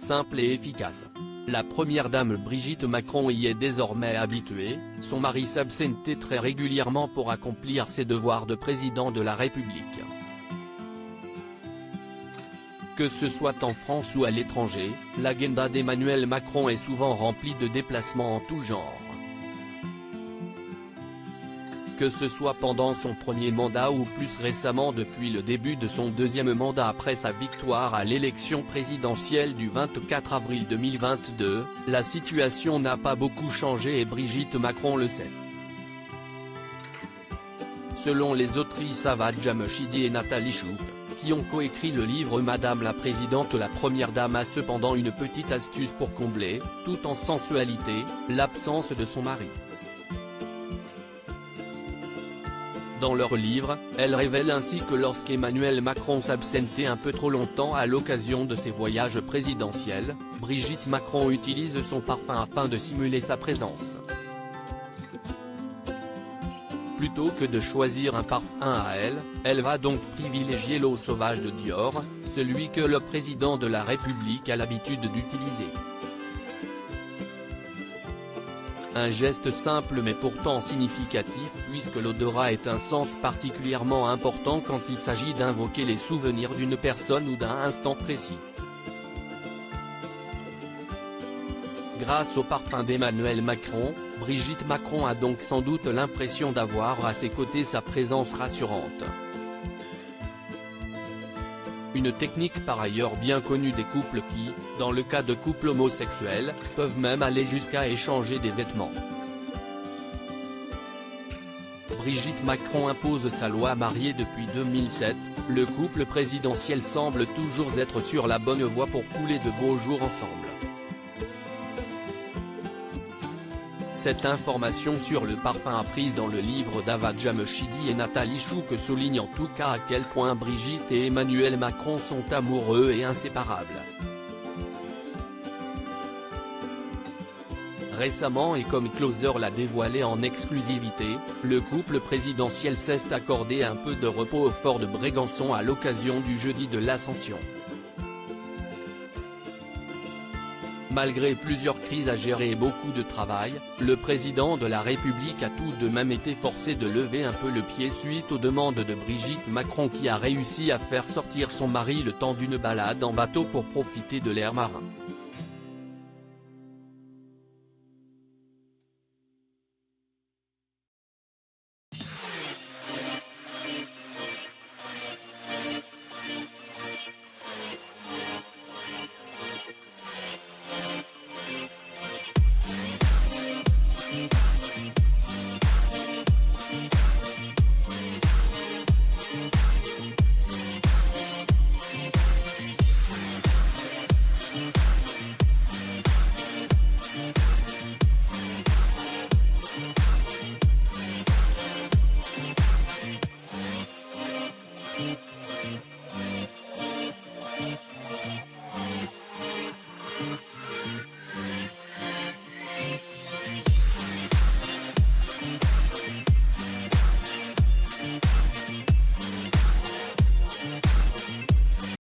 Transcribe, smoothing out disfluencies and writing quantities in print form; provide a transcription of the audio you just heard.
simple et efficace. La première dame Brigitte Macron y est désormais habituée, son mari s'absentait très régulièrement pour accomplir ses devoirs de président de la République. Que ce soit en France ou à l'étranger, l'agenda d'Emmanuel Macron est souvent rempli de déplacements en tout genre. Que ce soit pendant son premier mandat ou plus récemment depuis le début de son deuxième mandat après sa victoire à l'élection présidentielle du 24 avril 2022, la situation n'a pas beaucoup changé et Brigitte Macron le sait. Selon les autrices Ava Jamshidi et Nathalie Chouk, qui ont coécrit le livre Madame la Présidente, la première dame a cependant une petite astuce pour combler, tout en sensualité, l'absence de son mari. Dans leur livre, elles révèlent ainsi que lorsqu'Emmanuel Macron s'absentait un peu trop longtemps à l'occasion de ses voyages présidentiels, Brigitte Macron utilise son parfum afin de simuler sa présence. Plutôt que de choisir un parfum à elle, elle va donc privilégier l'eau sauvage de Dior, celui que le président de la République a l'habitude d'utiliser. Un geste simple mais pourtant significatif puisque l'odorat est un sens particulièrement important quand il s'agit d'invoquer les souvenirs d'une personne ou d'un instant précis. Grâce au parfum d'Emmanuel Macron, Brigitte Macron a donc sans doute l'impression d'avoir à ses côtés sa présence rassurante. Une technique par ailleurs bien connue des couples qui, dans le cas de couples homosexuels, peuvent même aller jusqu'à échanger des vêtements. Brigitte Macron impose sa loi. Mariée depuis 2007, le couple présidentiel semble toujours être sur la bonne voie pour couler de beaux jours ensemble. Cette information sur le parfum apprise dans le livre d'Ava Jamshidi et Nathalie Chouk souligne en tout cas à quel point Brigitte et Emmanuel Macron sont amoureux et inséparables. Récemment et comme Closer l'a dévoilé en exclusivité, le couple présidentiel s'est accordé un peu de repos au fort de Brégançon à l'occasion du jeudi de l'Ascension. Malgré plusieurs crises à gérer et beaucoup de travail, le président de la République a tout de même été forcé de lever un peu le pied suite aux demandes de Brigitte Macron qui a réussi à faire sortir son mari le temps d'une balade en bateau pour profiter de l'air marin.